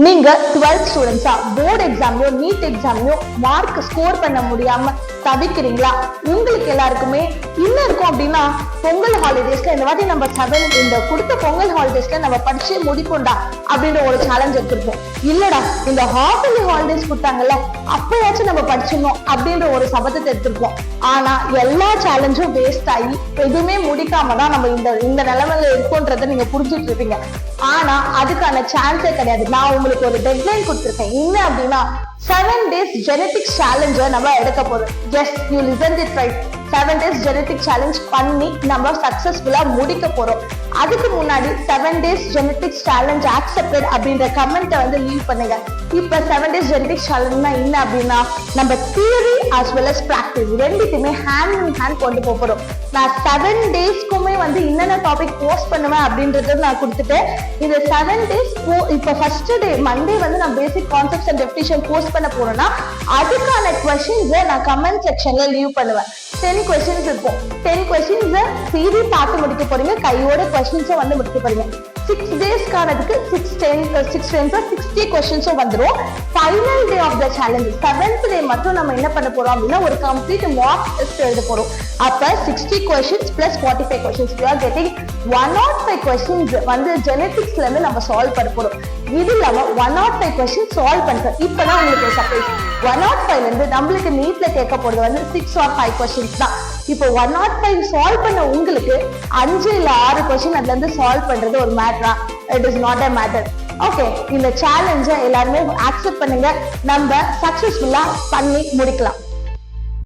நீங்க 12th ஸ்டூடெண்ட்ஸா board எக்ஸாம்லயோ நீட் எக்ஸாம்லயோ மார்க் ஸ்கோர் பண்ண முடியாம தவிக்கிறீங்களா? உங்களுக்கு எல்லாருக்குமே என்ன இருக்கும் அப்படின்னா, பொங்கல் ஹாலிடேஸ்ல இந்த மாதிரி நம்ம இந்த கொடுத்த பொங்கல் ஹாலிடேஸ்ல நம்ம படிச்சு முடிப்போம்டா அப்படின்ற ஒரு சேலஞ்ச் எடுத்திருப்போம். இல்லடா இந்த ஹாஃப் இயர்லி ஹாலிடேஸ் கொடுத்தாங்கல்ல, அப்பயாச்சும் நம்ம படிச்சிடணும் அப்படின்ற ஒரு சபதத்தை எடுத்திருப்போம். ஆனா எல்லா சேலஞ்சும் வேஸ்ட் ஆகி எதுவுமே முடிக்காம தான் நம்ம இந்த நிலைமையில இருக்கோன்றத நீங்க புரிஞ்சுட்டு இருப்பீங்க. ஆனா அதுக்கான சான்ஸே கிடையாது. நான் உங்களுக்கு ஒரு டெட்லைன் கொடுத்துருக்கேன். என்ன அப்படின்னா 7 days genetics challenge நம்ம எடுக்க போறோம். Yes, you listened it right. 7 days genetics challenge பண்ணி நம்ம சக்சஸ்ஃபுல்லா முடிக்க போறோம். அதுக்கு முன்னாடி 7 days genetics challenge accepted அப்படின்ற கமெண்ட்டை வந்து லீவ் பண்ணுங்க. இப்ப 7 days genetics challenge என்ன அப்படின்னா, நம்ம theory as well as practice ரெண்டுக்குமே ஹேண்ட் இன் ஹேண்ட் கொண்டு போறோம். நான் 7 daysக்குமே வந்து என்னென்ன டாபிக் போஸ்ட் பண்ணுவேன் அப்படின்றத நான் கொடுத்துட்டேன். இது 7 days இப்ப ஃபர்ஸ்ட் டே மண்டே வந்து நான் பேசிக் கான்செப்ட்ஸ் அண்ட் டெஃபினிஷன் போஸ்ட் பண்ண போறேன்னா அதுக்கான கொஸ்டின்ஸை நான் கமெண்ட் செக்ஷன்ல லீவ் பண்ணுவேன். 10 questions இருக்கும். 10 questions தியரி பார்த்து முடிக்க போறீங்க, கையோட questions வந்து முடிக்க போறீங்க. 6 daysக்கானதுக்கு 60 questions வந்துரும். Final day of the challenge 7th day மட்டும் நம்ம என்ன பண்ண போறோம் அப்படின்னா ஒரு கம்ப்ளீட் மார்க் டெஸ்ட் எழுத போறோம். அப்ப 60 questions plus 45 questions we are getting 105 questions வந்து ஜெனடிக்ஸ்ல இருந்து நம்ம சால்வ் பண்ண போறோம். இது இல்லாம 105 questions சால்வ் பண்றோம். இப்பதான் உங்களுக்கு சர்ப்ரைஸ். 105ல இருந்து நம்மளுக்கு நீட்ல கேட்க போறது வந்து 6 or 5 questions தான். இப்போ 105 சால்வ் பண்ண உங்களுக்கு 5 இல்ல 6 கொஸ்டின் அதுல இருந்து சால்வ் பண்றது ஒரு மேட்டரா? It is not a matter. Okay, இந்த சேலஞ்சை எல்லாருமே அக்செப்ட் பண்ணுங்க. நம்ம சக்சஸ்ஃபுல்லா பண்ணி முடிக்கலாம்.